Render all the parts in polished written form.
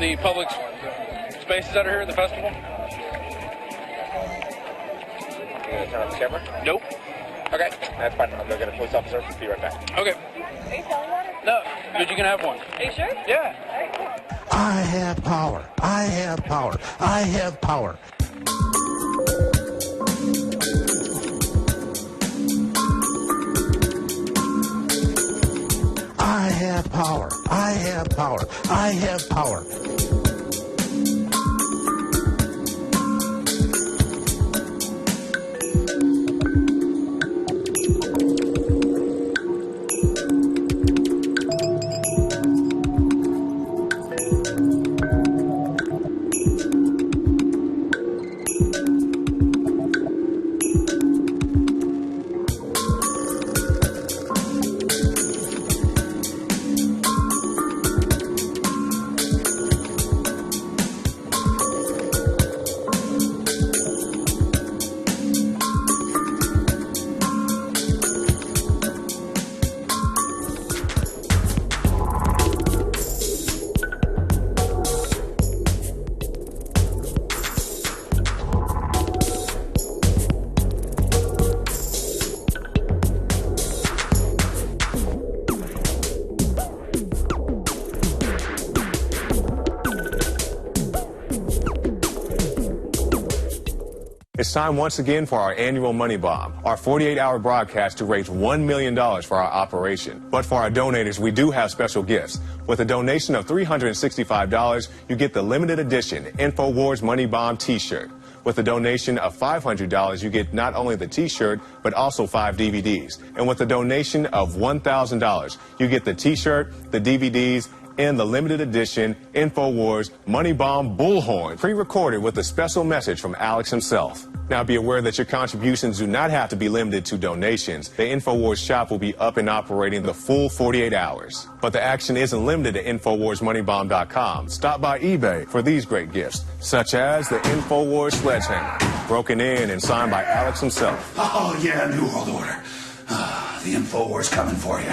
from the public spaces that are here at the festival. You gonna turn on the camera? Nope. Okay, that's fine. I'll go get a police officer. Be right back. Okay. Are you selling water? No, but you can have one. Are you sure? Yeah. All right, cool. I have power. I have power. I have power. I have power. I have power. I have power. It's time once again for our annual Money Bomb, our 48-hour broadcast to raise $1 million for our operation. But for our donators, we do have special gifts. With a donation of $365, you get the limited edition InfoWars Money Bomb t-shirt. With a donation of $500, you get not only the t-shirt, but also 5 DVDs. And with a donation of $1,000, you get the t-shirt, the DVDs, and the limited edition InfoWars Money Bomb Bullhorn, pre-recorded with a special message from Alex himself. Now be aware that your contributions do not have to be limited to donations. The InfoWars shop will be up and operating the full 48 hours. But the action isn't limited to InfoWarsMoneyBomb.com. Stop by eBay for these great gifts, such as the InfoWars Sledgehammer, broken in and signed by Alex himself. Oh, yeah, New World Order. The InfoWars coming for you.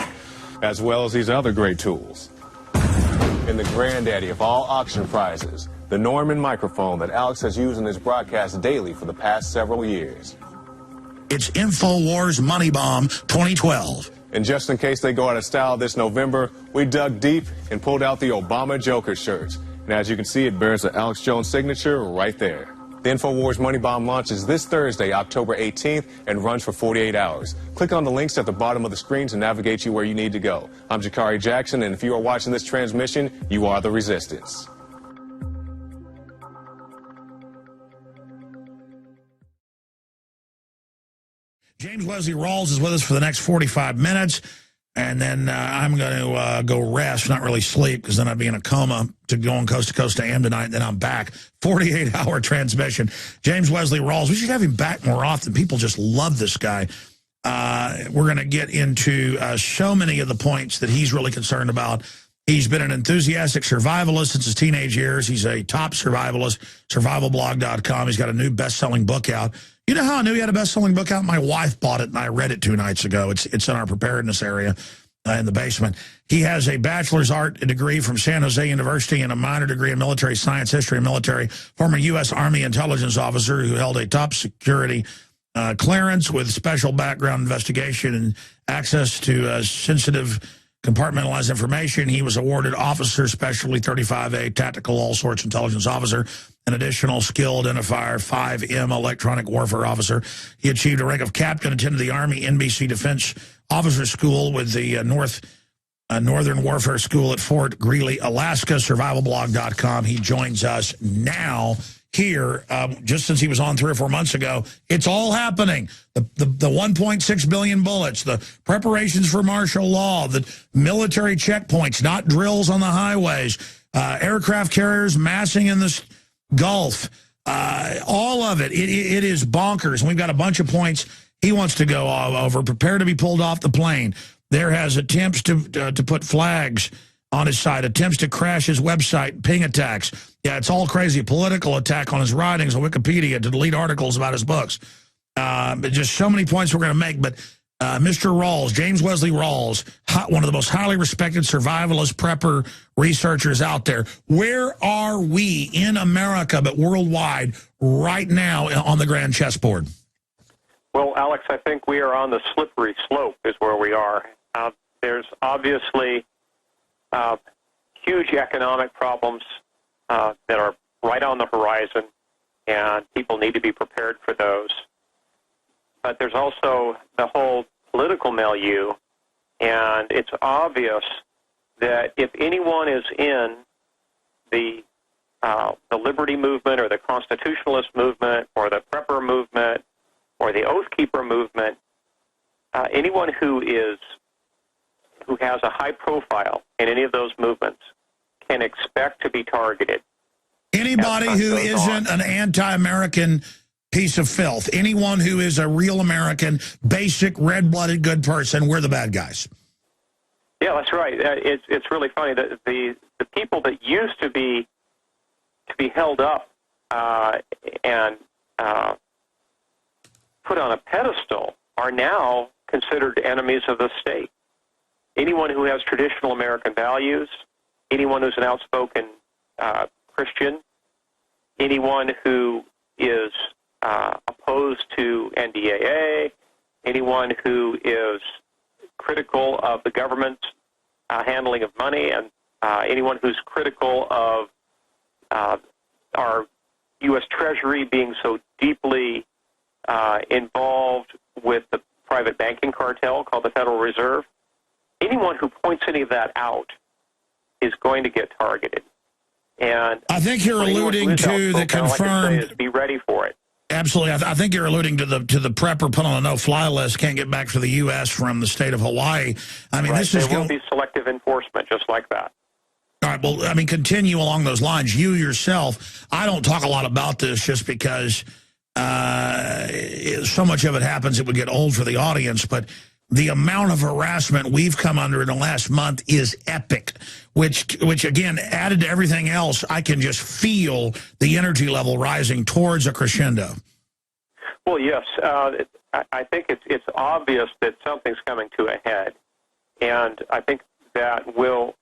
As well as these other great tools. And the granddaddy of all auction prizes, the Norman microphone that Alex has used in his broadcast daily for the past several years. It's InfoWars Money Bomb 2012. And just in case they go out of style this November, we dug deep and pulled out the Obama Joker shirts. And as you can see, it bears the Alex Jones signature right there. The InfoWars Money Bomb launches this Thursday, October 18th, and runs for 48 hours. Click on the links at the bottom of the screen to navigate you where you need to go. I'm Jakari Jackson, and if you are watching this transmission, you are the Resistance. James Wesley Rawles is with us for the next 45 minutes, and then I'm going to go rest, not really sleep, because then I'd be in a coma to going coast to coast to AM tonight, and then I'm back. 48-hour transmission. James Wesley Rawles. We should have him back more often. People just love this guy. We're going to get into so many of the points that he's really concerned about. He's been an enthusiastic survivalist since his teenage years. He's a top survivalist, survivalblog.com. He's got a new best-selling book out. You know how I knew he had a best-selling book out? My wife bought it, and I read it 2 nights ago. It's in our preparedness area in the basement. He has a bachelor's art degree from San Jose University and a minor degree in military science, history, and military. Former U.S. Army intelligence officer who held a top security clearance with special background investigation and access to sensitive compartmentalized information. He was awarded Officer Specialty 35A Tactical All Sorts Intelligence Officer, an additional skill identifier 5M Electronic Warfare Officer. He achieved a rank of captain, attended the Army NBC Defense Officer School with the Northern Warfare School at Fort Greely, Alaska, survivalblog.com. He joins us now here, just since he was on 3 or 4 months ago. It's all happening. The 1.6 billion bullets, the preparations for martial law, the military checkpoints, not drills on the highways, aircraft carriers massing in the Gulf, all of it. It is bonkers. And we've got a bunch of points he wants to go over. Prepare to be pulled off the plane. There has attempts to put flags on his site, attempts to crash his website, ping attacks. Yeah, it's all crazy. Political attack on his writings on Wikipedia to delete articles about his books. But just so many points we're going to make. But Mr. Rawls, James Wesley Rawls, one of the most highly respected survivalist prepper researchers out there. Where are we in America, but worldwide, right now on the grand chessboard? Well, Alex, I think we are on the slippery slope is where we are. There's obviously huge economic problems that are right on the horizon, and people need to be prepared for those. But there's also the whole political milieu, and it's obvious that if anyone is in the liberty movement or the constitutionalist movement or the prepper movement or the Oath Keeper movement, anyone who has a high profile in any of those movements can expect to be targeted. Anybody who isn't an anti-American piece of filth, anyone who is a real American, basic, red-blooded, good person, we're the bad guys. Yeah, that's right. It's really funny that the people that used to be held up and put on a pedestal are now considered enemies of the state. Anyone who has traditional American values, anyone who's an outspoken Christian, anyone who is opposed to NDAA, anyone who is critical of the government's handling of money, and anyone who's critical of our U.S. Treasury being so deeply involved with the private banking cartel called the Federal Reserve, anyone who points any of that out is going to get targeted. And I think you're alluding to the confirmed. Be ready for it. Absolutely, I think you're alluding to the prepper put on a no-fly list, can't get back to the U.S. from the state of Hawaii. I mean, this is there will be selective enforcement just like that. All right, well, I mean, continue along those lines. You yourself, I don't talk a lot about this just because so much of it happens it would get old for the audience, but the amount of harassment we've come under in the last month is epic, which again, added to everything else, I can just feel the energy level rising towards a crescendo. Well, yes. I think it's obvious that something's coming to a head. And I think that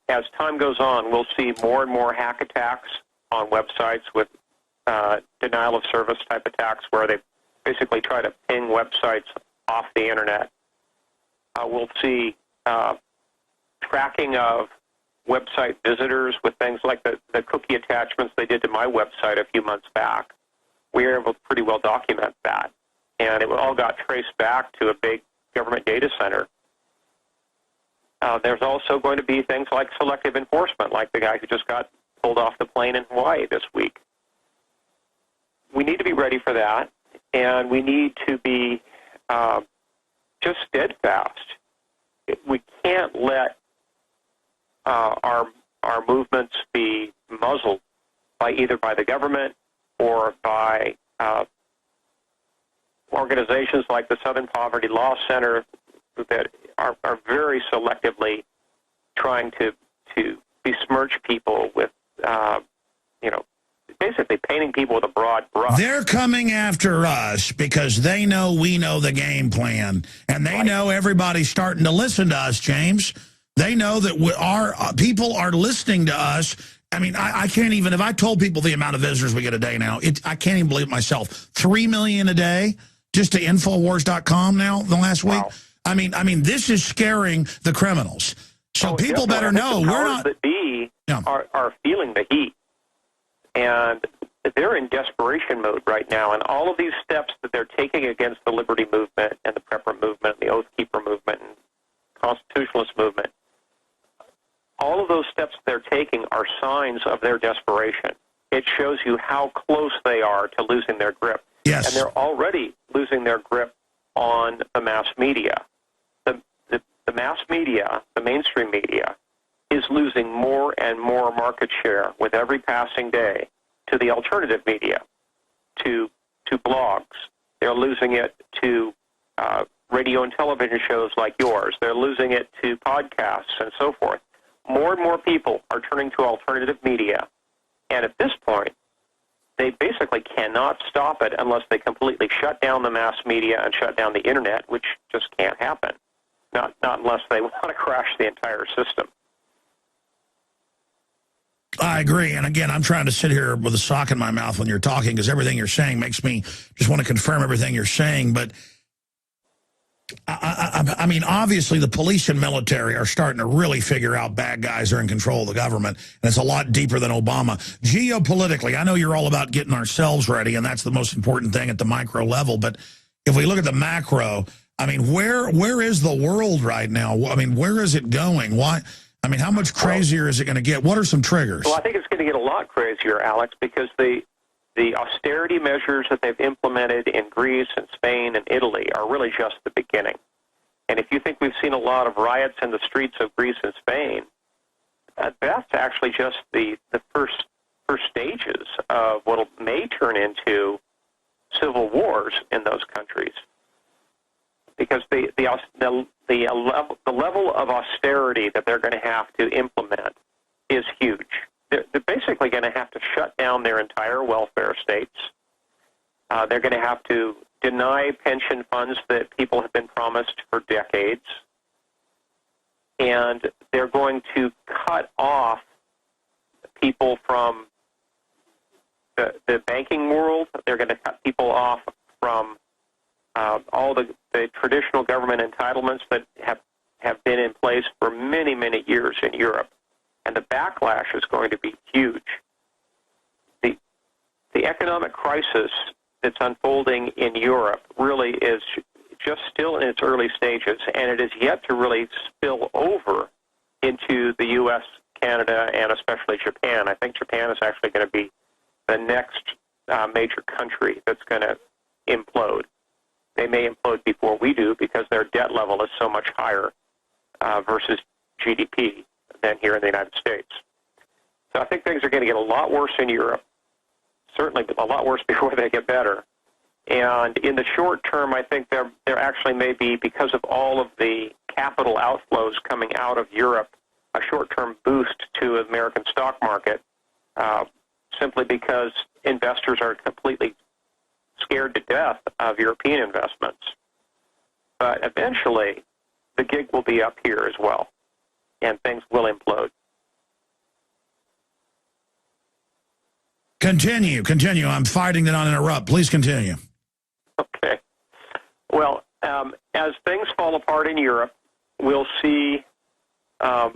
as time goes on, we'll see more and more hack attacks on websites with denial of service type attacks where they basically try to ping websites off the internet. We'll see tracking of website visitors with things like the cookie attachments they did to my website a few months back. We were able to pretty well document that. And it all got traced back to a big government data center. There's also going to be things like selective enforcement, like the guy who just got pulled off the plane in Hawaii this week. We need to be ready for that, and we need to be just steadfast. We can't let our movements be muzzled by either by the government or by organizations like the Southern Poverty Law Center that are very selectively trying to besmirch people with, basically painting people with a broad brush. They're coming after us because they know we know the game plan. And they know everybody's starting to listen to us, James. They know that our people are listening to us. I mean, I can't even, if I told people the amount of visitors we get a day now, I can't even believe it myself. 3 million a day just to Infowars.com now the last week. Wow. I mean, this is scaring the criminals. So people better know we're not. The B are feeling the heat. And they're in desperation mode right now. And all of these steps that they're taking against the liberty movement and the prepper movement, and the Oath Keeper movement, and constitutionalist movement, all of those steps they're taking are signs of their desperation. It shows you how close they are to losing their grip. Yes. And they're already losing their grip on the mass media. The mass media, the mainstream media, is losing more and more market share with every passing day to the alternative media, to blogs. They're losing it to radio and television shows like yours. They're losing it to podcasts and so forth. More and more people are turning to alternative media. And at this point, they basically cannot stop it unless they completely shut down the mass media and shut down the internet, which just can't happen. Not unless they want to crash the entire system. I agree. And again, I'm trying to sit here with a sock in my mouth when you're talking because everything you're saying makes me just want to confirm everything you're saying. But I mean, obviously the police and military are starting to really figure out bad guys are in control of the government. And it's a lot deeper than Obama. Geopolitically, I know you're all about getting ourselves ready, and that's the most important thing at the micro level. But if we look at the macro, I mean, where is the world right now? I mean, where is it going? Why? I mean, how much crazier is it going to get? What are some triggers? Well, I think it's going to get a lot crazier, Alex, because the austerity measures that they've implemented in Greece and Spain and Italy are really just the beginning. And if you think we've seen a lot of riots in the streets of Greece and Spain, that's actually just the first stages of what may turn into civil wars in those countries. Because the level of austerity that they're going to have to implement is huge. They're basically going to have to shut down their entire welfare states. They're going to have to deny pension funds that people have been promised for decades. And they're going to cut off people from the banking world. They're going to cut people off from all the traditional government entitlements that have been in place for many, many years in Europe. And the backlash is going to be huge. The economic crisis that's unfolding in Europe really is just still in its early stages, and it is yet to really spill over into the U.S., Canada, and especially Japan. I think Japan is actually going to be the next major country that's going to implode. They may implode before we do because their debt level is so much higher versus GDP than here in the United States. So I think things are going to get a lot worse in Europe, certainly a lot worse before they get better. And in the short term, I think there actually may be, because of all of the capital outflows coming out of Europe, a short-term boost to the American stock market, simply because investors are completely scared to death of European investments. But eventually, the gig will be up here as well, and things will implode. Continue. I'm fighting to not interrupt. Please continue. Okay. Well, as things fall apart in Europe, we'll see a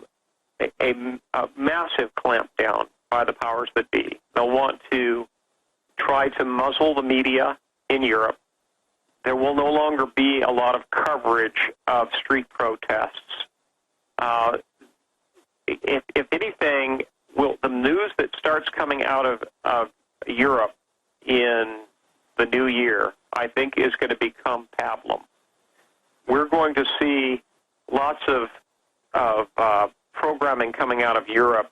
massive clampdown by the powers that be. They'll want to try to muzzle the media in Europe. There will no longer be a lot of coverage of street protests. If anything, the news that starts coming out of Europe in the new year, I think, is going to become pablum. We're going to see lots of programming coming out of Europe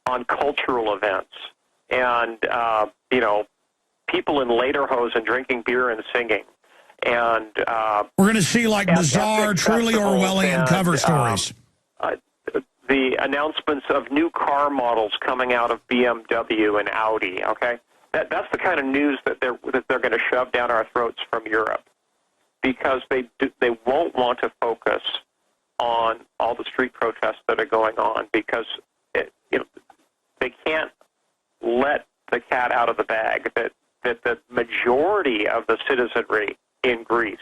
on cultural events, and people in lederhosen drinking beer and singing. And we're going to see like bizarre, truly Orwellian cover stories. The announcements of new car models coming out of BMW and Audi. Okay, that's the kind of news that they're going to shove down our throats from Europe, because they won't want to focus on all the street protests that are going on, because they can't let the cat out of the bag that the majority of the citizenry in Greece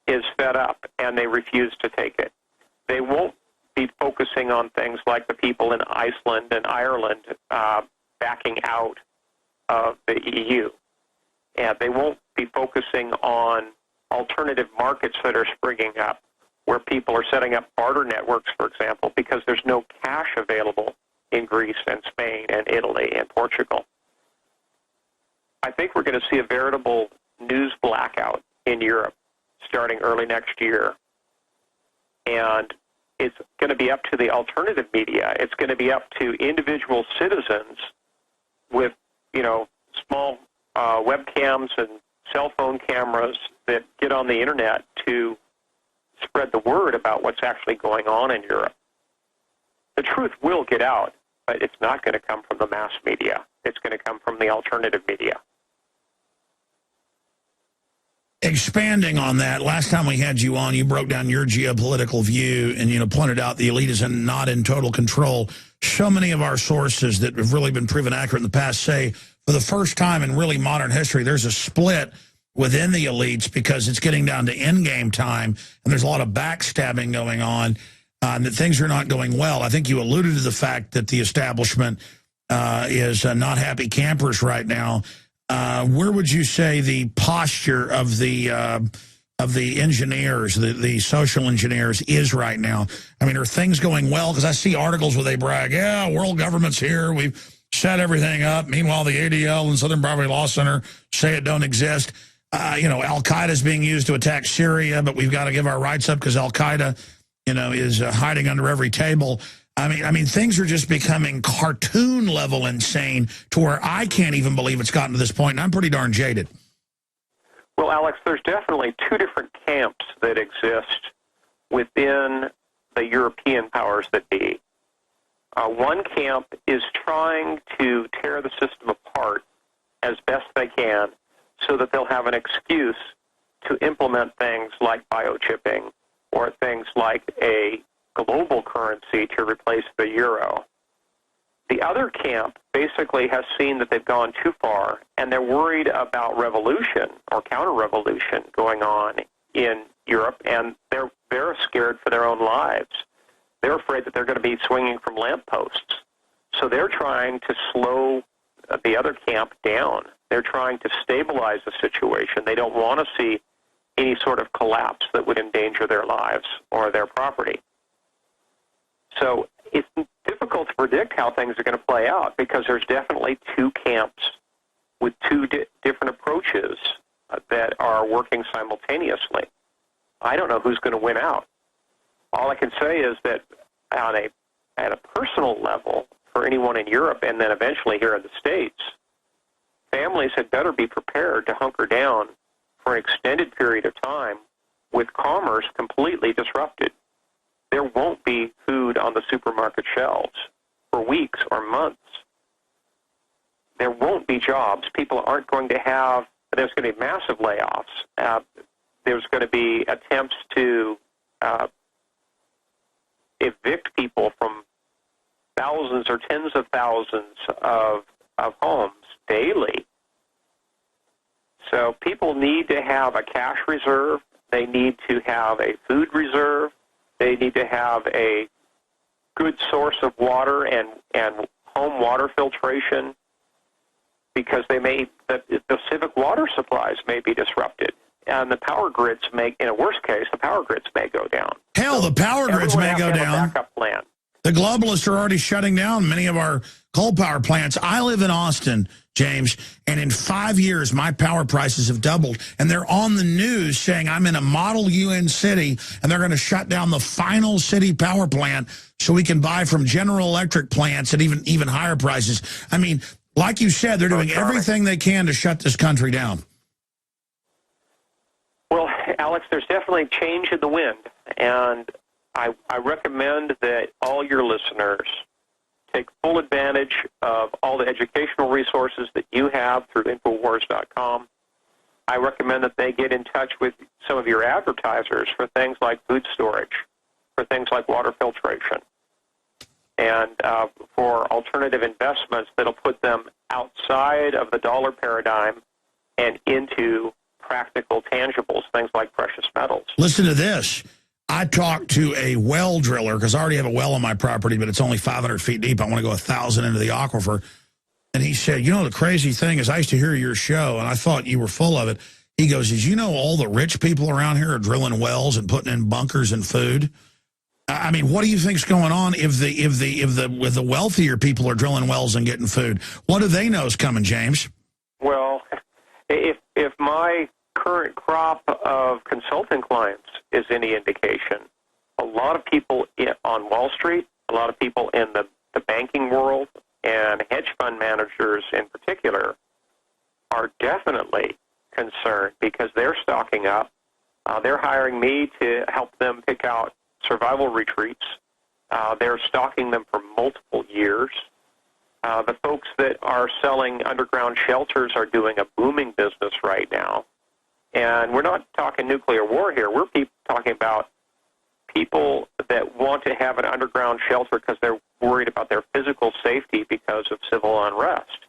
is fed up and they refuse to take it. They won't be focusing on things like the people in Iceland and Ireland backing out of the EU. And they won't be focusing on alternative markets that are springing up, where people are setting up barter networks, for example, because there's no cash available in Greece and Spain and Italy and Portugal. I think we're going to see a veritable news blackout in Europe starting early next year. And it's going to be up to the alternative media. It's going to be up to individual citizens with, small webcams and cell phone cameras that get on the internet to spread the word about what's actually going on in Europe. The truth will get out, but it's not going to come from the mass media. it's going to come from the alternative media. Expanding on that, last time we had you on, you broke down your geopolitical view and, pointed out the elite is not in total control. So many of our sources that have really been proven accurate in the past say, for the first time in really modern history, there's a split within the elites because it's getting down to endgame time, and there's a lot of backstabbing going on, and that things are not going well. I think you alluded to the fact that the establishment is not happy campers right now. Where would you say the posture of the engineers, the social engineers, is right now? I mean, are things going well? Because I see articles where they brag, yeah, world government's here, we've set everything up. Meanwhile, the ADL and Southern Poverty Law Center say it don't exist. Al-Qaeda is being used to attack Syria, but we've got to give our rights up because Al-Qaeda, is hiding under every table. I mean, things are just becoming cartoon level insane to where I can't even believe it's gotten to this point, and I'm pretty darn jaded. Well, Alex, there's definitely two different camps that exist within the European powers that be. One camp is trying to tear the system apart as best they can so that they'll have an excuse to implement things like biochipping or things like a global currency to replace the euro. The other camp basically has seen that they've gone too far, and they're worried about revolution or counter-revolution going on in Europe, and they're scared for their own lives. They're afraid that they're going to be swinging from lampposts. So they're trying to slow the other camp down. They're trying to stabilize the situation. They don't want to see any sort of collapse that would endanger their lives or their property. So it's difficult to predict how things are going to play out because there's definitely two camps with two different approaches that are working simultaneously. I don't know who's going to win out. All I can say is that at a personal level, for anyone in Europe and then eventually here in the States, families had better be prepared to hunker down for an extended period of time with commerce completely disrupted. There won't be food on the supermarket shelves for weeks or months. There won't be jobs. People aren't going to have, there's going to be massive layoffs. There's going to be attempts to evict people from thousands or tens of thousands of homes daily. So people need to have a cash reserve. They need to have a food reserve. They need to have a good source of water and home water filtration because the civic water supplies may be disrupted. And the power grids in a worst case, the power grids may go down. Hell, the power grids may go down. A backup plan. The globalists are already shutting down many of our coal power plants. I live in Austin, James, and in 5 years, my power prices have doubled. And they're on the news saying I'm in a model UN city, and they're going to shut down the final city power plant so we can buy from General Electric plants at even higher prices. I mean, like you said, they're doing everything they can to shut this country down. Well, Alex, there's definitely change in the wind, and I recommend that all your listeners take full advantage of all the educational resources that you have through Infowars.com. I recommend that they get in touch with some of your advertisers for things like food storage, for things like water filtration, and for alternative investments that'll put them outside of the dollar paradigm and into practical tangibles, things like precious metals. Listen to this. I talked to a well driller because I already have a well on my property, but it's only 500 feet deep. I want to go 1,000 into the aquifer. And he said, the crazy thing is I used to hear your show, and I thought you were full of it. He goes, did you know all the rich people around here are drilling wells and putting in bunkers and food? I mean, what do you think's going on if the wealthier people are drilling wells and getting food? What do they know is coming, James? Well, if my current crop of consulting clients is any indication, a lot of people on Wall Street, a lot of people in the banking world, and hedge fund managers in particular are definitely concerned because they're stocking up. They're hiring me to help them pick out survival retreats. They're stocking them for multiple years. The folks that are selling underground shelters are doing a booming business right now. And we're not talking nuclear war here. We're talking about people that want to have an underground shelter because they're worried about their physical safety because of civil unrest.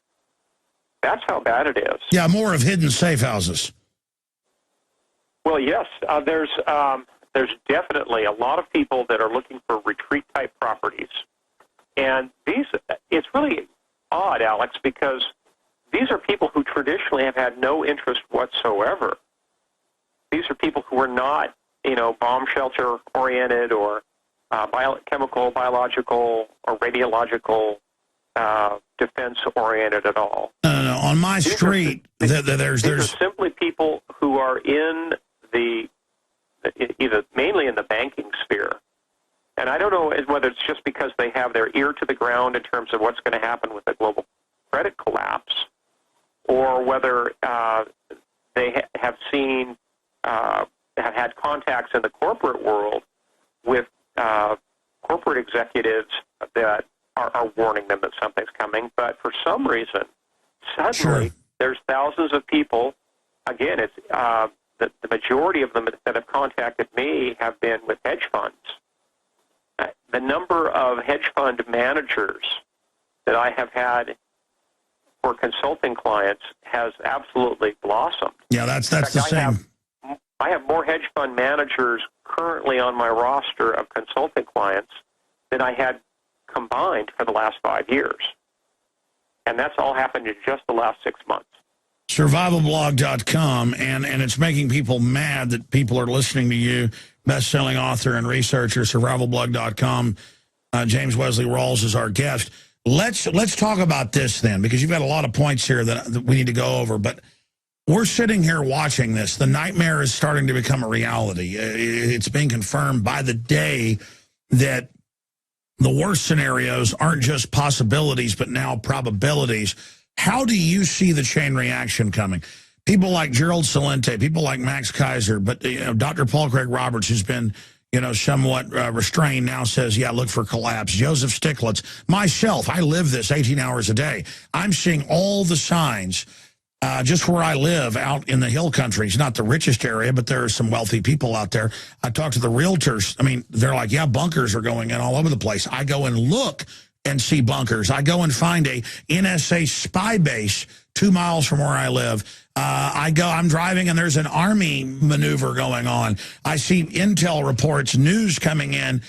That's how bad it is. Yeah, more of hidden safe houses. Well, yes, there's definitely a lot of people that are looking for retreat-type properties. And it's really odd, Alex, because these are people who traditionally have had no interest whatsoever. These are people who are not, bomb shelter oriented or chemical, biological, or radiological defense oriented at all. No. On my street, these are simply people who are in either mainly in the banking sphere. And I don't know whether it's just because they have their ear to the ground in terms of what's going to happen with the global credit collapse, or whether they have seen, have had contacts in the corporate world with corporate executives that are warning them that something's coming. But for some reason, suddenly there's thousands of people. Again, it's the majority of them that have contacted me have been with hedge funds. The number of hedge fund managers that I have had for consulting clients has absolutely blossomed. Yeah, that's the same. I have more hedge fund managers currently on my roster of consulting clients than I had combined for the last 5 years. And that's all happened in just the last 6 months. Survivalblog.com, and it's making people mad that people are listening to you, best-selling author and researcher, survivalblog.com. James Wesley Rawles is our guest. Let's talk about this then, because you've got a lot of points here that we need to go over. But we're sitting here watching this. The nightmare is starting to become a reality. It's being confirmed by the day that the worst scenarios aren't just possibilities, but now probabilities. How do you see the chain reaction coming? People like Gerald Celente, people like Max Kaiser, but Dr. Paul Craig Roberts, who's been somewhat restrained, now says, yeah, look for collapse. Joseph Stiglitz, myself, I live this 18 hours a day. I'm seeing all the signs just where I live out in the hill country. It's not the richest area, but there are some wealthy people out there. I talk to the realtors. I mean, they're like, yeah, bunkers are going in all over the place. I go and look and see bunkers. I go and find a NSA spy base 2 miles from where I live. I'm driving and there's an Army maneuver going on. I see intel reports, news coming in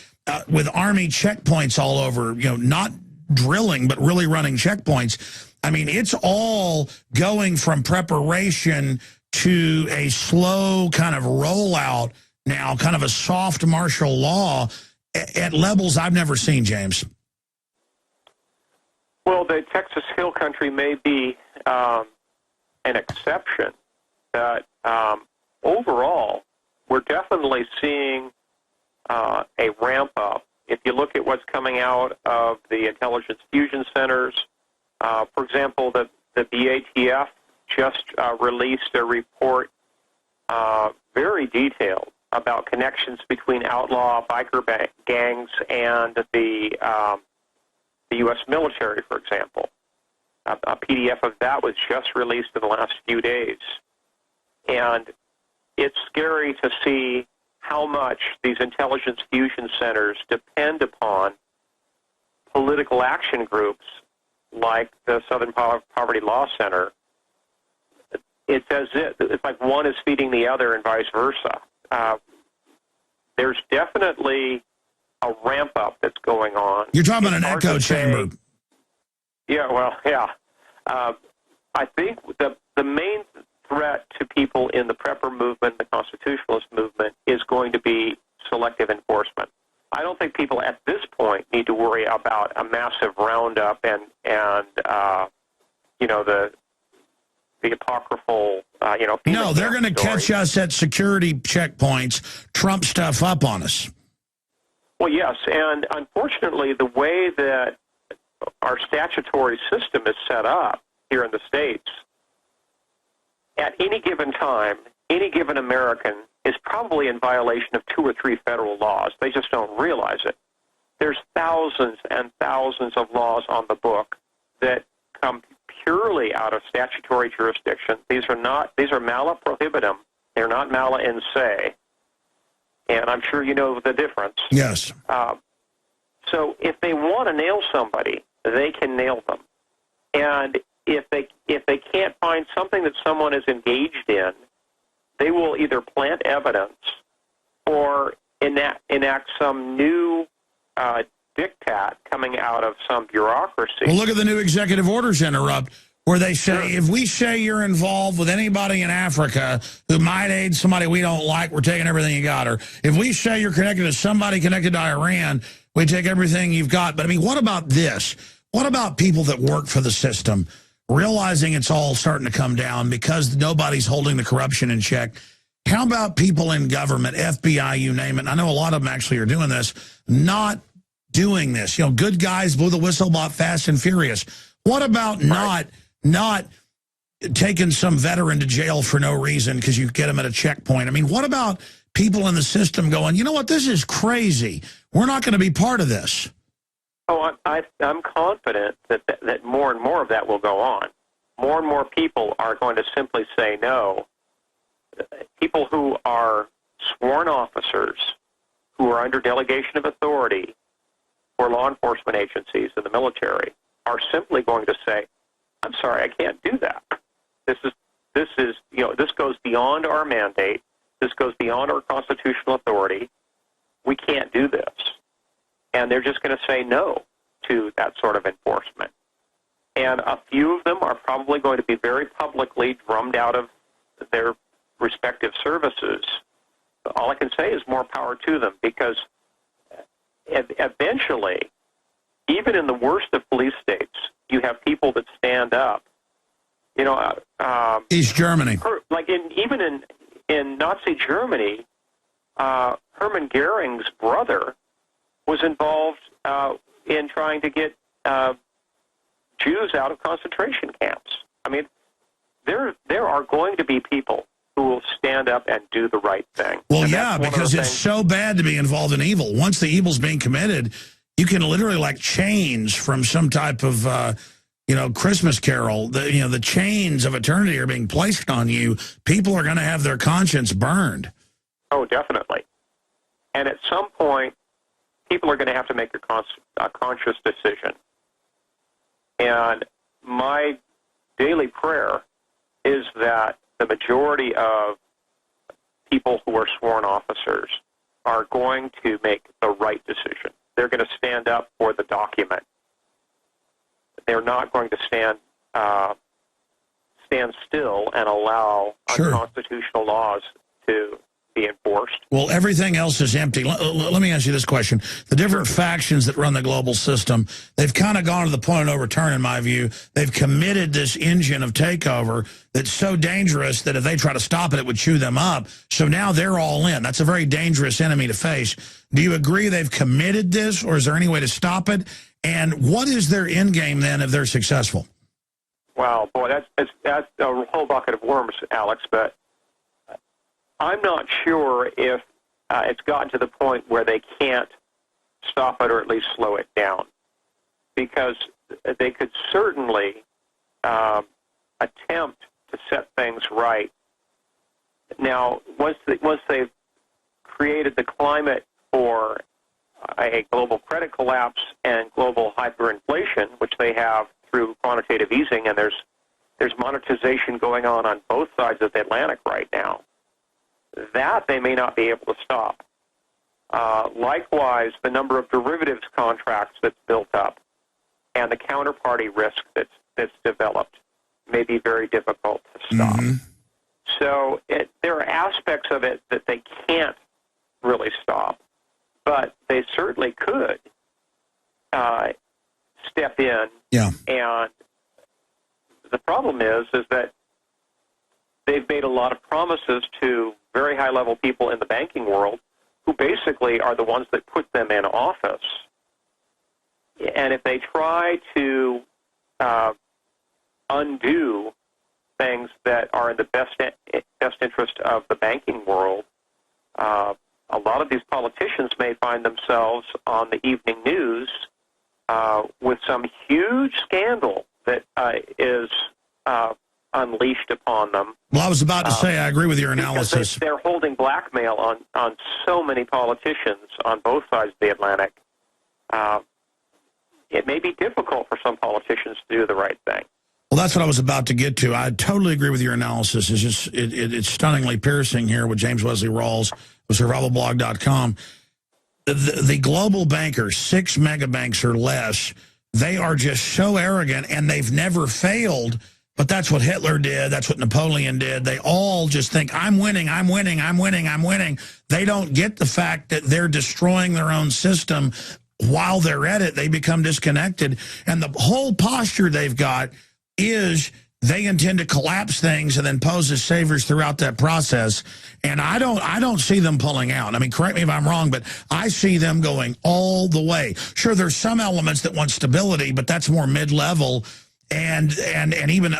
with Army checkpoints all over, not drilling, but really running checkpoints. I mean, it's all going from preparation to a slow kind of rollout now, kind of a soft martial law at levels I've never seen, James. Well, the Texas Hill Country may be an exception, but overall, we're definitely seeing a ramp up. If you look at what's coming out of the intelligence fusion centers, for example, the BATF just released a report very detailed about connections between outlaw biker gangs and the U.S. military, for example. A PDF of that was just released in the last few days. And it's scary to see how much these intelligence fusion centers depend upon political action groups like the Southern Poverty Law Center. It's like one is feeding the other and vice versa. There's definitely a ramp up that's going on. You're talking about an echo chamber. Yeah, well, yeah. I think the main threat to people in the prepper movement, the constitutionalist movement, is going to be selective enforcement. I don't think people at this point need to worry about a massive roundup and the apocryphal, No, they're going to catch us at security checkpoints, trump stuff up on us. Well, yes, and unfortunately, the way that our statutory system is set up here in the States, at any given time, any given American is probably in violation of 2 or 3 federal laws. They just don't realize it. There's thousands and thousands of laws on the book that come purely out of statutory jurisdiction. These are mala prohibitum. They're not mala in se. And I'm sure you know the difference. Yes. So if they want to nail somebody, they can nail them. And if they can't find something that someone is engaged in, they will either plant evidence or enact some new diktat coming out of some bureaucracy. Well, look at the new executive orders interrupt, where they say, if we say you're involved with anybody in Africa who might aid somebody we don't like, we're taking everything you got. Or if we say you're connected to somebody connected to Iran, we take everything you've got. But, I mean, what about this? What about people that work for the system, realizing it's all starting to come down because nobody's holding the corruption in check? How about people in government, FBI, you name it? I know a lot of them actually are doing this, not doing this. You know, good guys blew the whistle about Fast and Furious. What about not taking some veteran to jail for no reason because you get them at a checkpoint? I mean, what about people in the system going, you know what, this is crazy. We're not going to be part of this. Oh, I'm confident that more and more of that will go on. More and more people are going to simply say no. People who are sworn officers, who are under delegation of authority for law enforcement agencies and the military, are simply going to say, I'm sorry, I can't do that. This is this goes beyond our mandate. This goes beyond our constitutional authority. We can't do this. And they're just going to say no to that sort of enforcement. And a few of them are probably going to be very publicly drummed out of their respective services. All I can say is more power to them, because eventually, even in the worst of police states, you have people that stand up. You know, East Germany. Like even in Nazi Germany, Hermann Goering's brother was involved in trying to get Jews out of concentration camps. I mean, there are going to be people who will stand up and do the right thing. Well, yeah, because it's so bad to be involved in evil. Once the evil's being committed, you can literally, like chains from some type of, Christmas carol, the chains of eternity are being placed on you. People are going to have their conscience burned. Oh, definitely. And at some point, people are going to have to make a conscious decision. And my daily prayer is that the majority of people who are sworn officers are going to make the right decision. They're going to stand up for the document. They're not going to stand still and allow unconstitutional laws to be enforced. Well, everything else is empty. Let me ask you this question. The different factions that run the global system, they've kind of gone to the point of no return, in my view. They've committed this engine of takeover that's so dangerous that if they try to stop it, it would chew them up. So now they're all in. That's a very dangerous enemy to face. Do you agree they've committed this, or is there any way to stop it? And what is their end game then if they're successful? Well, boy, that's a whole bucket of worms, Alex, but I'm not sure if it's gotten to the point where they can't stop it or at least slow it down, because they could certainly attempt to set things right. Now, once they've created the climate for a global credit collapse and global hyperinflation, which they have through quantitative easing, and there's monetization going on both sides of the Atlantic right now, that they may not be able to stop. Likewise, the number of derivatives contracts that's built up and the counterparty risk that's developed may be very difficult to stop. Mm-hmm. So there are aspects of it that they can't really stop, but they certainly could step in. Yeah. And the problem is that they've made a lot of promises to very high-level people in the banking world who basically are the ones that put them in office. And if they try to undo things that are in the best interest of the banking world, a lot of these politicians may find themselves on the evening news with some huge scandal that is unleashed upon them. Well, I was about to say, I agree with your Because analysis. they're holding blackmail on so many politicians on both sides of the Atlantic. It may be difficult for some politicians to do the right thing. Well, that's what I was about to get to. I totally agree with your analysis. It's just it's stunningly piercing here with James Wesley Rawls with survivalblog.com. The global bankers, 6 mega banks or less, they are just so arrogant, and they've never failed. But that's what Hitler did. That's what Napoleon did. They all just think, I'm winning, I'm winning, I'm winning, I'm winning. They don't get the fact that they're destroying their own system. While they're at it, they become disconnected. And the whole posture they've got is they intend to collapse things and then pose as saviors throughout that process. And I don't see them pulling out. I mean, correct me if I'm wrong, but I see them going all the way. Sure, there's some elements that want stability, but that's more mid-level. And even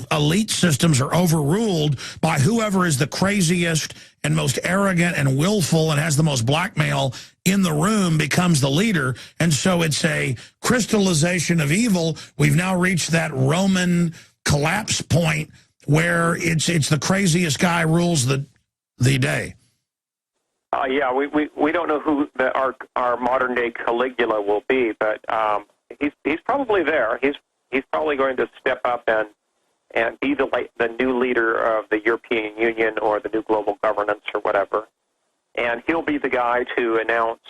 elite systems are overruled by whoever is the craziest and most arrogant and willful and has the most blackmail in the room becomes the leader. And so it's a crystallization of evil. We've now reached that Roman collapse point where it's the craziest guy rules the day. Yeah, we don't know who our modern day Caligula will be, but he's probably there. He's probably going to step up and be the new leader of the European Union or the new global governance or whatever. And he'll be the guy to announce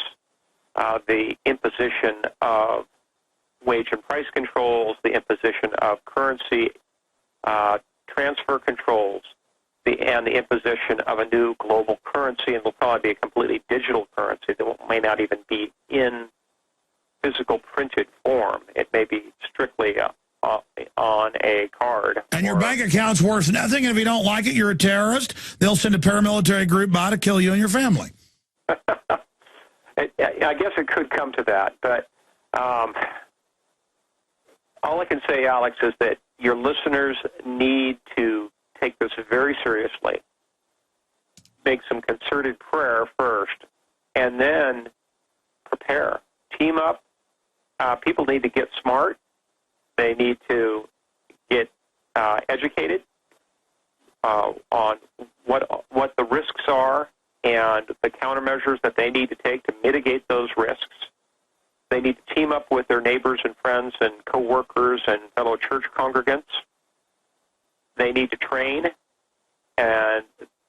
the imposition of wage and price controls, the imposition of currency transfer controls, and the imposition of a new global currency, and will probably be a completely digital currency that may not even be in physical printed form. It may be strictly on a card. And your bank account's worth nothing, and if you don't like it, you're a terrorist. They'll send a paramilitary group by to kill you and your family. I guess it could come to that, but all I can say, Alex, is that your listeners need to take this very seriously, make some concerted prayer first, and then prepare. Team up. People need to get smart. They need to get educated on what the risks are and the countermeasures that they need to take to mitigate those risks. They need to team up with their neighbors and friends and coworkers and fellow church congregants. They need to train, and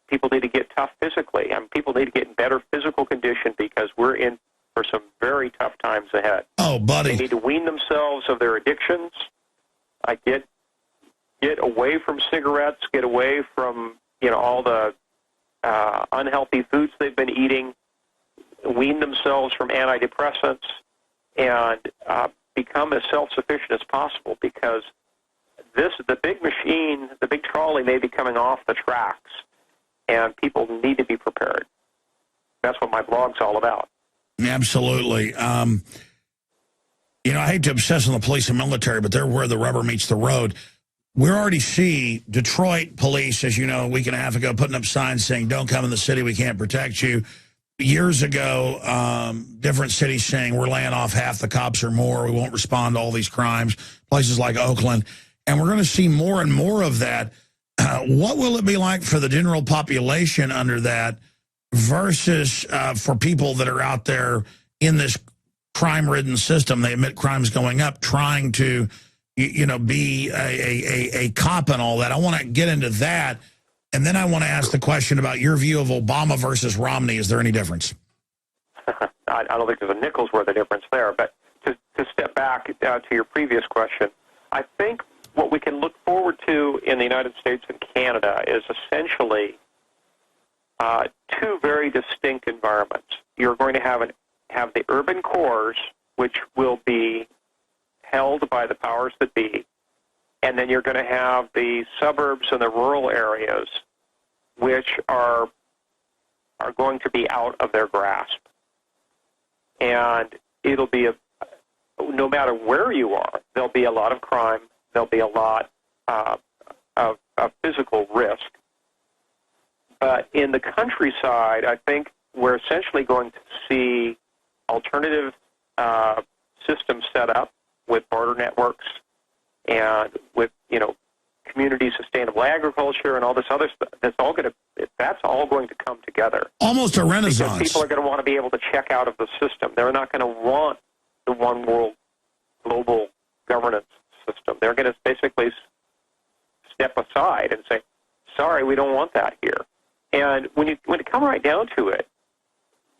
people need to get tough physically. I mean, people need to get in better physical condition because we're in for some very tough times ahead. Oh, buddy. They need to wean themselves of their addictions. Get away from cigarettes, get away from all the unhealthy foods they've been eating, wean themselves from antidepressants, and become as self-sufficient as possible, because the big machine, the big trolley may be coming off the tracks, and people need to be prepared. That's what my blog's all about. Absolutely. I hate to obsess on the police and military, but they're where the rubber meets the road. We already see Detroit police, as you know, a week and a half ago, putting up signs saying, don't come in the city, we can't protect you. Years ago, different cities saying, we're laying off half the cops or more, we won't respond to all these crimes, places like Oakland. And we're going to see more and more of that. What will it be like for the general population under that versus for people that are out there in this crime-ridden system? They admit crime's going up, trying to be a cop and all that. I want to get into that, and then I want to ask the question about your view of Obama versus Romney. Is there any difference? I don't think there's a nickel's worth of difference there, but to step back to your previous question, I think what we can look forward to in the United States and Canada is essentially two very distinct environments. You're going to have the urban cores, which will be held by the powers that be, and then you're going to have the suburbs and the rural areas, which are going to be out of their grasp. And it'll be no matter where you are, there'll be a lot of crime, there'll be a lot of physical risk. But in the countryside, I think we're essentially going to see alternative systems set up with barter networks and with, community sustainable agriculture and all this other stuff, that's all going to come together. Almost a renaissance. Because people are going to want to be able to check out of the system. They're not going to want the one world global governance system. They're going to basically step aside and say, sorry, we don't want that here. And when it comes right down to it,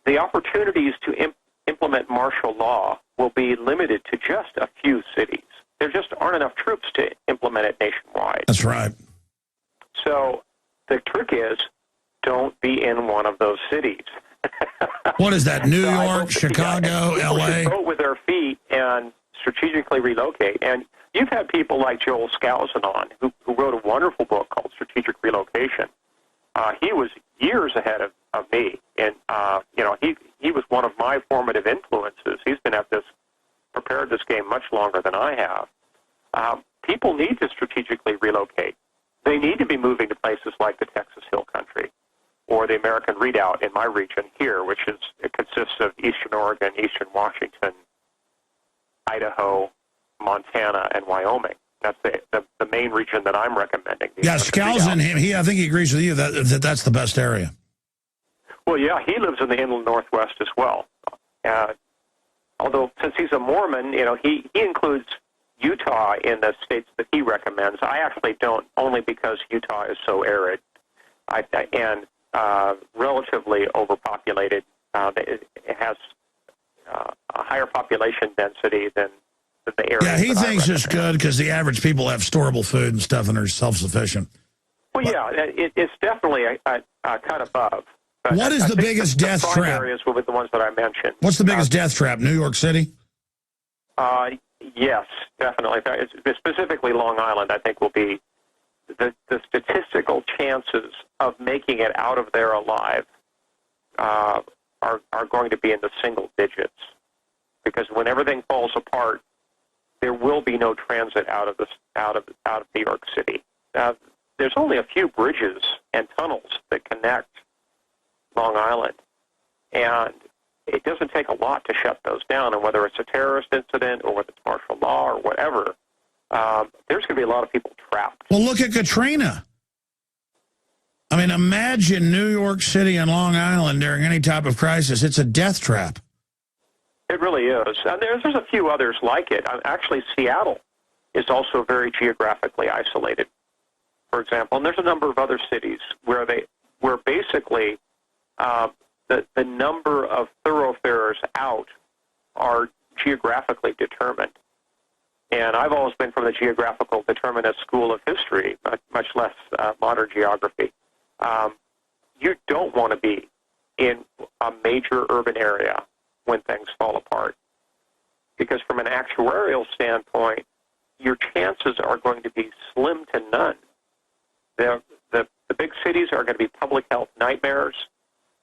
the opportunities to implement martial law will be limited to just a few cities. There just aren't enough troops to implement it nationwide. That's right. So the trick is, don't be in one of those cities. What is that, New So York, Chicago, L.A.? Vote with their feet and strategically relocate. And you've had people like Joel Skousen on, who wrote a wonderful book called Strategic Relocation. He was years ahead of me, and he was one of my formative influences. He's been at this, prepared this game much longer than I have. People need to strategically relocate. They need to be moving to places like the Texas Hill Country or the American Redoubt in my region here, it consists of eastern Oregon, eastern Washington, Idaho, Montana, and Wyoming. That's the main region that I'm recommending. Yeah, Skousen, I think he agrees with you that that's the best area. Well, yeah, he lives in the inland Northwest as well. Although, since he's a Mormon, he includes Utah in the states that he recommends. I actually don't, only because Utah is so arid and relatively overpopulated. It has a higher population density than the area. Yeah, he thinks it's good because the average people have storable food and stuff and are self-sufficient. Well, yeah, it's definitely a cut above. But what is the biggest death trap? The areas will be the ones that I mentioned. What's the biggest death trap? New York City? Yes, definitely. Specifically, Long Island, I think, will be the statistical chances of making it out of there alive are going to be in the single digits, because when everything falls apart, there will be no transit out of New York City. There's only a few bridges and tunnels that connect Long Island, and it doesn't take a lot to shut those down. And whether it's a terrorist incident or whether it's martial law or whatever, there's going to be a lot of people trapped. Well, look at Katrina. I mean, imagine New York City and Long Island during any type of crisis. It's a death trap. It really is. And there's a few others like it. Actually, Seattle is also very geographically isolated, for example. And there's a number of other cities where basically the number of thoroughfares out are geographically determined. And I've always been from the geographical determinist school of history, much less modern geography. You don't want to be in a major urban area when things fall apart, because from an actuarial standpoint, your chances are going to be slim to none. The big cities are going to be public health nightmares.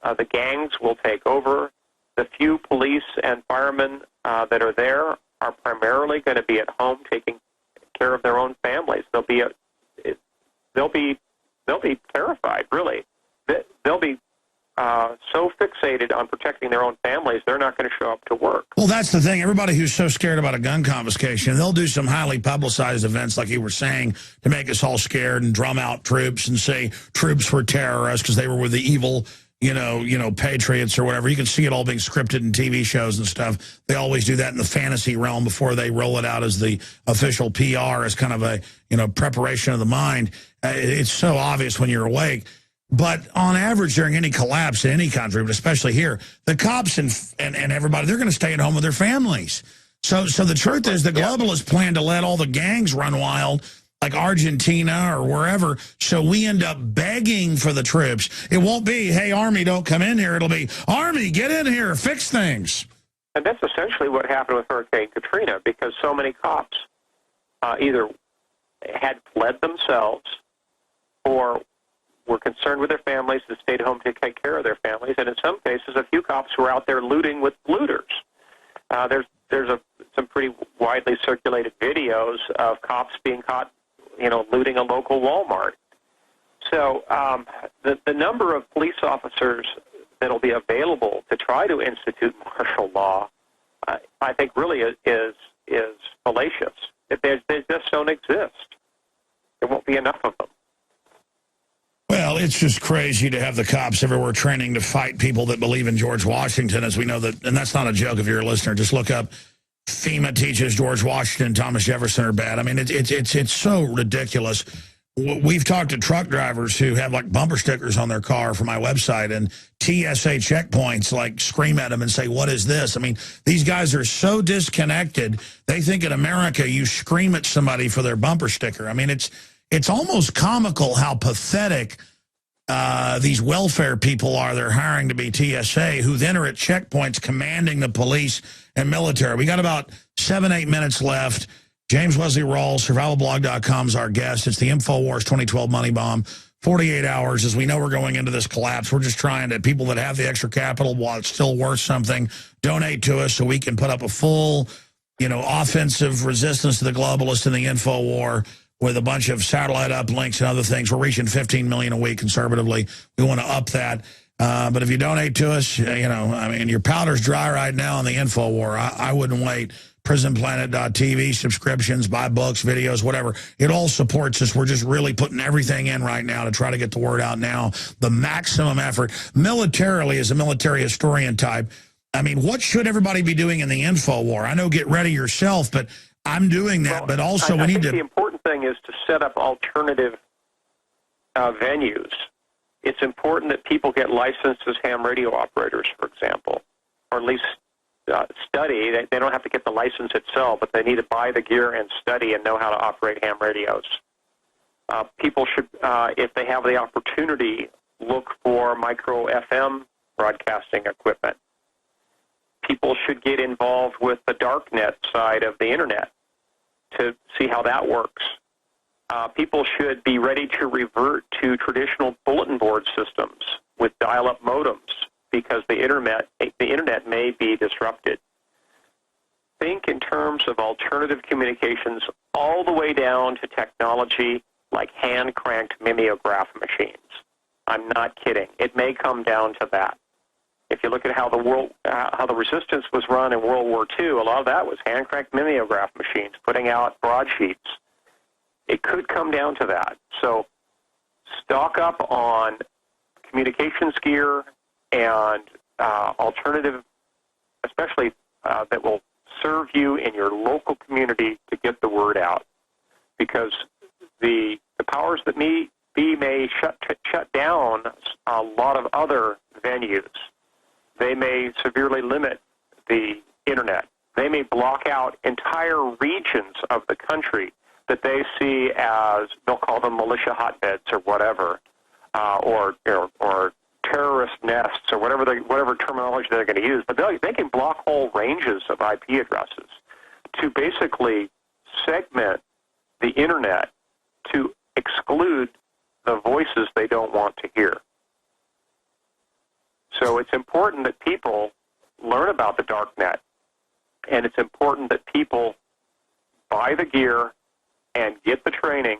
The gangs will take over. The few police and firemen that are there are primarily going to be at home taking care of their own families. They'll be terrified, really. They'll be so fixated on protecting their own families, they're not going to show up to work. Well, that's the thing. Everybody who's so scared about a gun confiscation, they'll do some highly publicized events, like you were saying, to make us all scared and drum out troops and say troops were terrorists because they were with the evil, patriots or whatever. You can see it all being scripted in TV shows and stuff. They always do that in the fantasy realm before they roll it out as the official PR, as kind of a, preparation of the mind. It's so obvious when you're awake. But on average, during any collapse in any country, but especially here, the cops and everybody, they're going to stay at home with their families. So the truth is the globalists plan to let all the gangs run wild, like Argentina or wherever, so we end up begging for the troops. It won't be, hey, Army, don't come in here. It'll be, Army, get in here, fix things. And that's essentially what happened with Hurricane Katrina, because so many cops either had fled themselves or were concerned with their families and stayed home to take care of their families. And in some cases, a few cops were out there looting with looters. There's some pretty widely circulated videos of cops being caught, looting a local Walmart. So the number of police officers that will be available to try to institute martial law I think really is fallacious. They just don't exist. There won't be enough of them. Well, it's just crazy to have the cops everywhere training to fight people that believe in George Washington, as we know that, and that's not a joke if you're a listener. Just look up FEMA teaches George Washington, Thomas Jefferson are bad. I mean, it's so ridiculous. We've talked to truck drivers who have like bumper stickers on their car for my website, and TSA checkpoints like scream at them and say, "What is this?" I mean, these guys are so disconnected. They think in America you scream at somebody for their bumper sticker. I mean, it's almost comical how pathetic these welfare people are they're hiring to be TSA, who then are at checkpoints commanding the police and military. We got about 7-8 minutes left. James Wesley Rawls, survivalblog.com is our guest. It's the InfoWars 2012 Money Bomb. 48 hours. As we know we're going into this collapse, we're just trying to, people that have the extra capital, while it's still worth something, donate to us so we can put up a full, offensive resistance to the globalists and the info war with a bunch of satellite uplinks and other things. We're reaching 15 million a week conservatively. We want to up that. But if you donate to us, your powder's dry right now on the info war. I wouldn't wait. PrisonPlanet.tv, subscriptions, buy books, videos, whatever. It all supports us. We're just really putting everything in right now to try to get the word out now. The maximum effort. Militarily, as a military historian type, I mean, what should everybody be doing in the info war? I know get ready yourself, but I'm doing that. But also we need to... The important thing is to set up alternative venues. It's important that people get licensed as ham radio operators, for example, or at least study. They don't have to get the license itself, but they need to buy the gear and study and know how to operate ham radios. People should, if they have the opportunity, look for micro FM broadcasting equipment. People should get involved with the darknet side of the internet to see how that works. People should be ready to revert to traditional bulletin board systems with dial-up modems, because the internet may be disrupted. Think in terms of alternative communications all the way down to technology like hand-cranked mimeograph machines. I'm not kidding. It may come down to that. If you look at how the resistance was run in World War II, a lot of that was hand-cranked mimeograph machines putting out broadsheets. It could come down to that. So stock up on communications gear and alternative, especially that will serve you in your local community to get the word out. Because the powers that be may shut down a lot of other venues. They may severely limit the internet. They may block out entire regions of the country that they see as, they'll call them militia hotbeds or whatever, or terrorist nests or whatever terminology they're going to use. But they can block whole ranges of IP addresses to basically segment the internet to exclude the voices they don't want to hear. So it's important that people learn about the dark net, and it's important that people buy the gear and get the training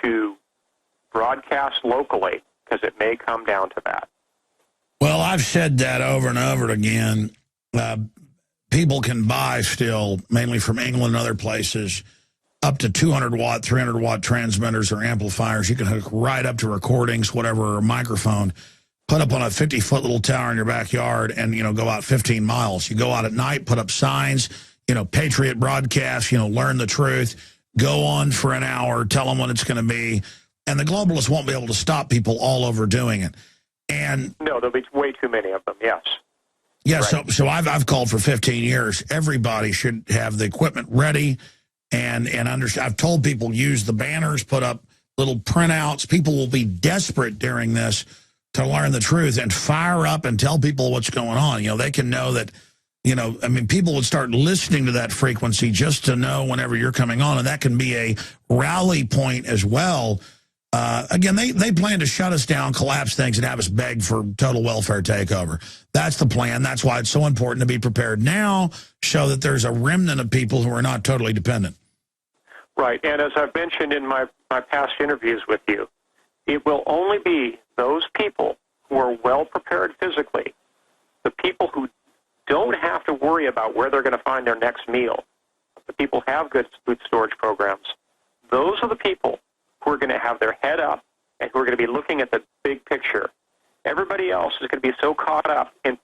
to broadcast locally, because it may come down to that. Well, I've said that over and over again. People can buy still, mainly from England and other places, up to 200-watt, 300-watt transmitters or amplifiers. You can hook right up to recordings, whatever, or a microphone, put up on a 50-foot little tower in your backyard and, go out 15 miles. You go out at night, put up signs, Patriot broadcast, learn the truth, go on for an hour, tell them what it's going to be, and the globalists won't be able to stop people all over doing it. And no, there'll be way too many of them, yes. Yeah, right. So I've called for 15 years. Everybody should have the equipment ready and understand. I've told people use the banners, put up little printouts. People will be desperate during this to learn the truth and fire up and tell people what's going on. They can know that, people would start listening to that frequency just to know whenever you're coming on, and that can be a rally point as well. Again, they plan to shut us down, collapse things, and have us beg for total welfare takeover. That's the plan. That's why it's so important to be prepared now, so that there's a remnant of people who are not totally dependent. Right, and as I've mentioned in my past interviews with you, it will only be those people who are well prepared physically, the people who don't have to worry worry about where they're going to find their next meal, the people who have good food storage programs, those are the people who are going to have their head up and who are going to be looking at the big picture. Everybody else is going to be so caught up in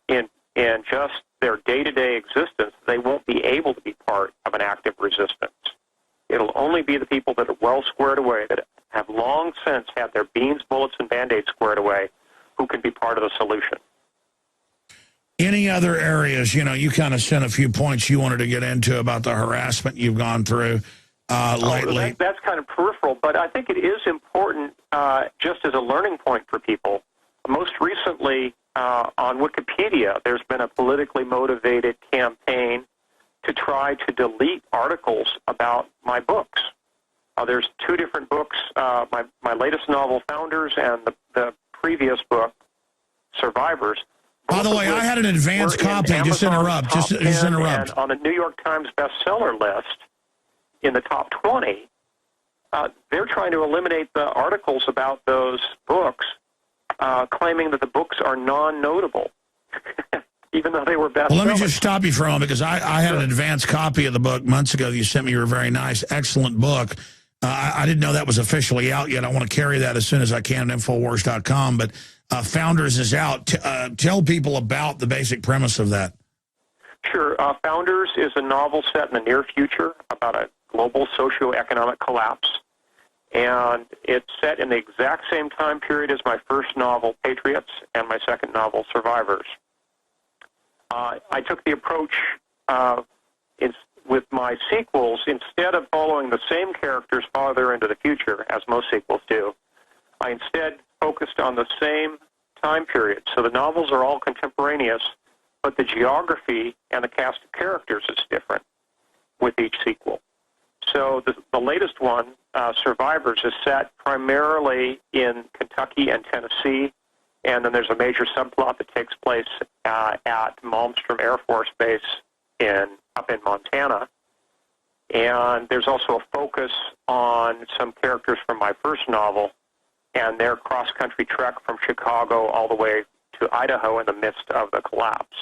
just their day-to-day existence, they won't be able to be part of an active resistance. It'll only be the people that are well squared away, that have long since had their beans, bullets, and Band-Aids squared away, who can be part of the solution. Any other areas, you know, you kind of sent a few points you wanted to get into about the harassment you've gone through lately. That's kind of peripheral, but I think it is important just as a learning point for people. Most recently, on Wikipedia, there's been a politically motivated campaign to try to delete articles about my books. There's two different books, my latest novel, Founders, and the previous book, Survivors. By the way, I had an advance copy. Just interrupt. Just interrupt. And on a New York Times bestseller list, in the top 20, they're trying to eliminate the articles about those books, claiming that the books are non-notable, even though they were bestsellers. Well, let me just stop you for a moment, because I had an advance copy of the book months ago that you sent me. You were very nice, excellent book. I didn't know that was officially out yet. I want to carry that as soon as I can at Infowars.com, but Founders is out. Tell people about the basic premise of that. Sure. Founders is a novel set in the near future about a global socioeconomic collapse, and it's set in the exact same time period as my first novel, Patriots, and my second novel, Survivors. I took the approach with my sequels, instead of following the same characters farther into the future, as most sequels do, I instead focused on the same time period. So the novels are all contemporaneous, but the geography and the cast of characters is different with each sequel. So the latest one, Survivors, is set primarily in Kentucky and Tennessee, and then there's a major subplot that takes place at Malmstrom Air Force Base up in Montana. And there's also a focus on some characters from my first novel and their cross-country trek from Chicago all the way to Idaho in the midst of the collapse.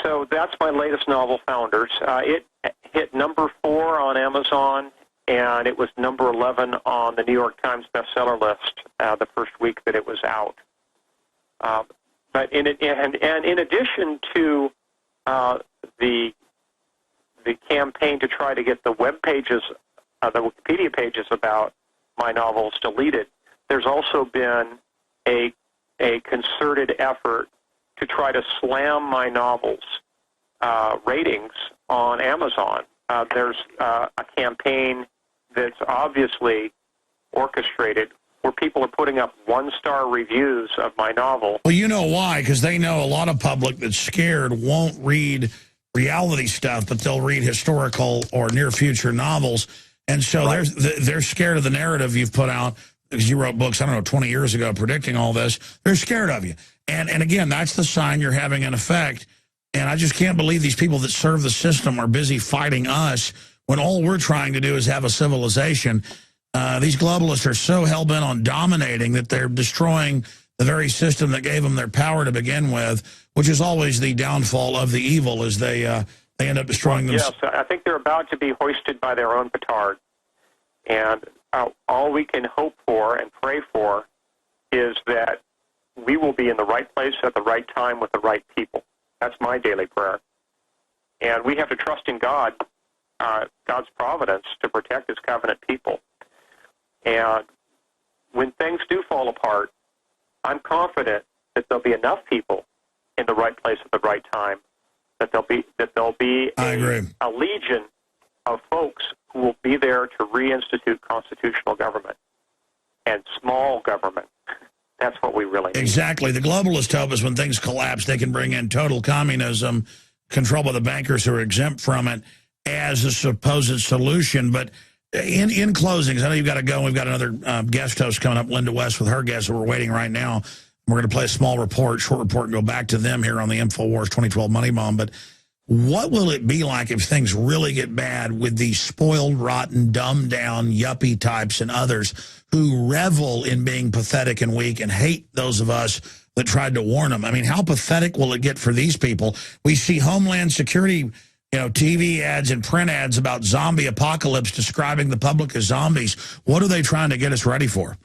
So that's my latest novel, Founders. It hit number 4 on Amazon, and it was number 11 on the New York Times bestseller list the first week that it was out. But in addition to the campaign to try to get the web pages, the Wikipedia pages about my novels deleted, there's also been a concerted effort to try to slam my novels' ratings on Amazon. There's a campaign that's obviously orchestrated where people are putting up 1-star reviews of my novel. Well, you know why, because they know a lot of public that's scared won't read reality stuff, but they'll read historical or near-future novels. And so Right. they're scared of the narrative you've put out, because you wrote books, I don't know, 20 years ago predicting all this. They're scared of you. And again, that's the sign you're having an effect. And I just can't believe these people that serve the system are busy fighting us when all we're trying to do is have a civilization. These globalists are so hell-bent on dominating that they're destroying the very system that gave them their power to begin with, which is always the downfall of the evil, as they end up destroying them. Yes, I think they're about to be hoisted by their own petard. And all we can hope for and pray for is that we will be in the right place at the right time with the right people. That's my daily prayer. And we have to trust in God, God's providence, to protect His covenant people. And when things do fall apart, I'm confident that there'll be enough people in the right place at the right time, that there'll be a legion of folks who will be there to reinstitute constitutional government and small government. That's what we really need. Exactly. The globalists hope is when things collapse, they can bring in total communism, controlled by the bankers who are exempt from it, as a supposed solution. But in closing, 'cause I know you've got to go. We've got another guest host coming up, Linda West, with her guests, who we're waiting right now. We're going to play a short report, and go back to them here on the InfoWars 2012 Money Bomb. But what will it be like if things really get bad with these spoiled, rotten, dumbed-down yuppie types and others who revel in being pathetic and weak and hate those of us that tried to warn them. I mean, how pathetic will it get for these people? We see Homeland Security, TV ads and print ads about zombie apocalypse describing the public as zombies. What are they trying to get us ready for?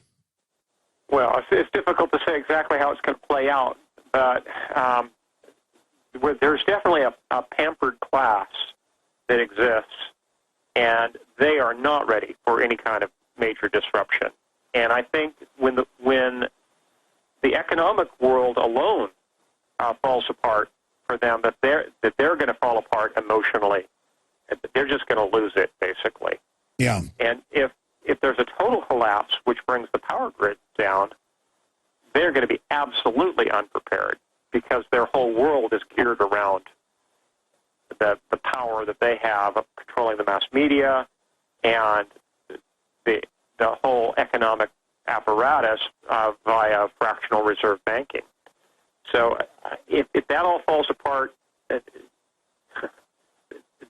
Well, it's difficult to say exactly how it's going to play out, but there's definitely a pampered class that exists, and they are not ready for any kind of major disruption. And I think when the economic world alone falls apart for them, that they're going to fall apart emotionally. They're just going to lose it, basically. Yeah. And if there's a total collapse, which brings the power grid down, they're going to be absolutely unprepared because their whole world is geared around the power that they have of controlling the mass media and the whole economic apparatus via fractional reserve banking. So if that all falls apart,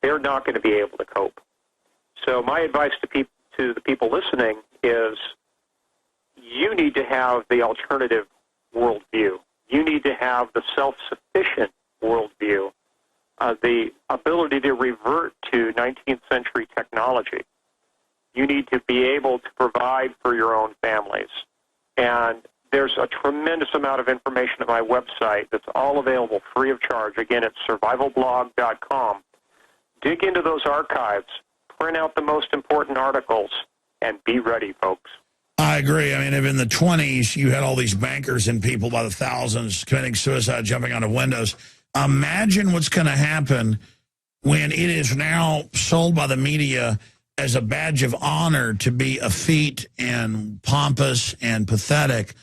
they're not going to be able to cope. So my advice to the people listening is you need to have the alternative worldview. You need to have the self-sufficient worldview, the ability to revert to 19th century technology. You need to be able to provide for your own families. And there's a tremendous amount of information at my website that's all available free of charge. Again, it's survivalblog.com. Dig into those archives, print out the most important articles, and be ready, folks. I agree. I mean, if in the 20s you had all these bankers and people by the thousands committing suicide, jumping out of windows, imagine what's going to happen when it is now sold by the media as a badge of honor to be effete and pompous and pathetic.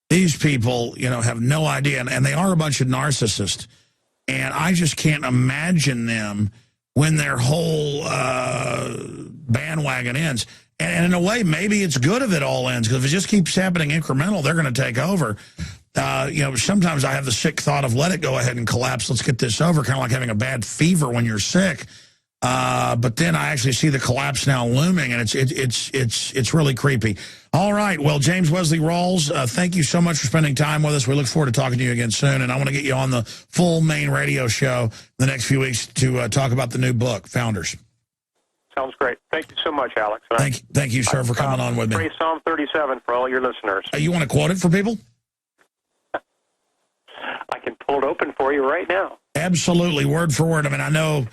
These people, have no idea, and they are a bunch of narcissists. And I just can't imagine them when their whole bandwagon ends. And in a way, maybe it's good if it all ends, because if it just keeps happening incremental, they're going to take over. Sometimes I have the sick thought of let it go ahead and collapse. Let's get this over, kind of like having a bad fever when you're sick. But then I actually see the collapse now looming, and it's really creepy. All right, well, James Wesley Rawles, thank you so much for spending time with us. We look forward to talking to you again soon, and I want to get you on the full main radio show the next few weeks to talk about the new book, Founders. Sounds great. Thank you so much, Alex. Thank you, sir, for coming on with me. Pray Psalm 37 for all your listeners. You want to quote it for people? I can pull it open for you right now. Absolutely, word for word. I mean, I know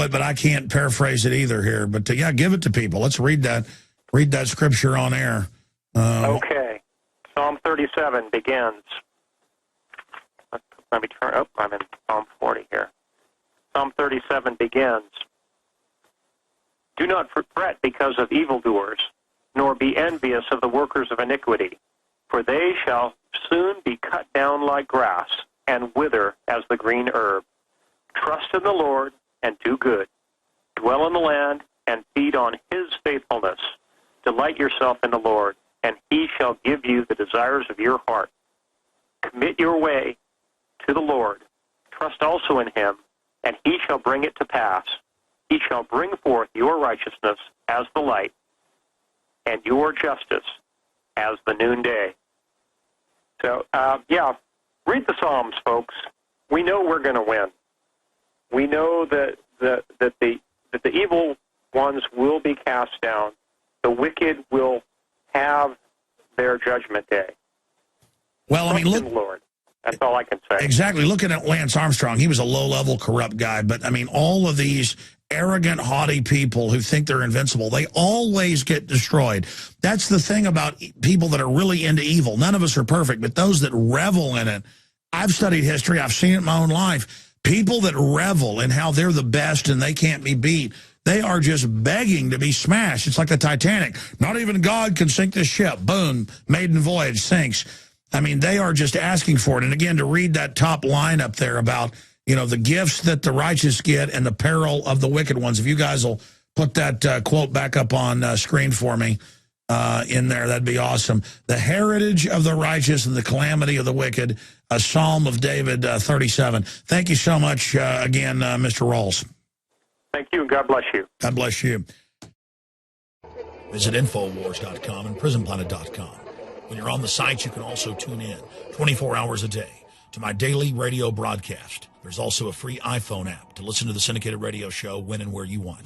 it, but I can't paraphrase it either here. But yeah, give it to people. Let's read that scripture on air. Okay. Psalm 37 begins. Let me turn. Oh, I'm in Psalm 40 here. Psalm 37 begins. Do not fret because of evildoers, nor be envious of the workers of iniquity, for they shall soon be cut down like grass and wither as the green herb. Trust in the Lord and do good. Dwell in the land and feed on his faithfulness. Delight yourself in the Lord, and he shall give you the desires of your heart. Commit your way to the Lord. Trust also in him, and he shall bring it to pass. He shall bring forth your righteousness as the light, and your justice as the noonday. So, read the Psalms, folks. We know we're going to win. We know that the evil ones will be cast down. The wicked will have their judgment day. Well, I mean, look, Lord. That's all I can say. Exactly. Looking at Lance Armstrong, he was a low-level corrupt guy. But, I mean, all of these arrogant, haughty people who think they're invincible, they always get destroyed. That's the thing about people that are really into evil. None of us are perfect, but those that revel in it. I've studied history. I've seen it in my own life. People that revel in how they're the best and they can't be beat, they are just begging to be smashed. It's like the Titanic. Not even God can sink this ship. Boom, maiden voyage, sinks. I mean, they are just asking for it. And again, to read that top line up there about, the gifts that the righteous get and the peril of the wicked ones. If you guys will put that quote back up on screen for me in there, that'd be awesome. The heritage of the righteous and the calamity of the wicked, a Psalm of David 37. Thank you so much again, Mr. Rawles. Thank you, and God bless you. God bless you. Visit Infowars.com and PrisonPlanet.com. When you're on the site, you can also tune in 24 hours a day to my daily radio broadcast. There's also a free iPhone app to listen to the syndicated radio show when and where you want.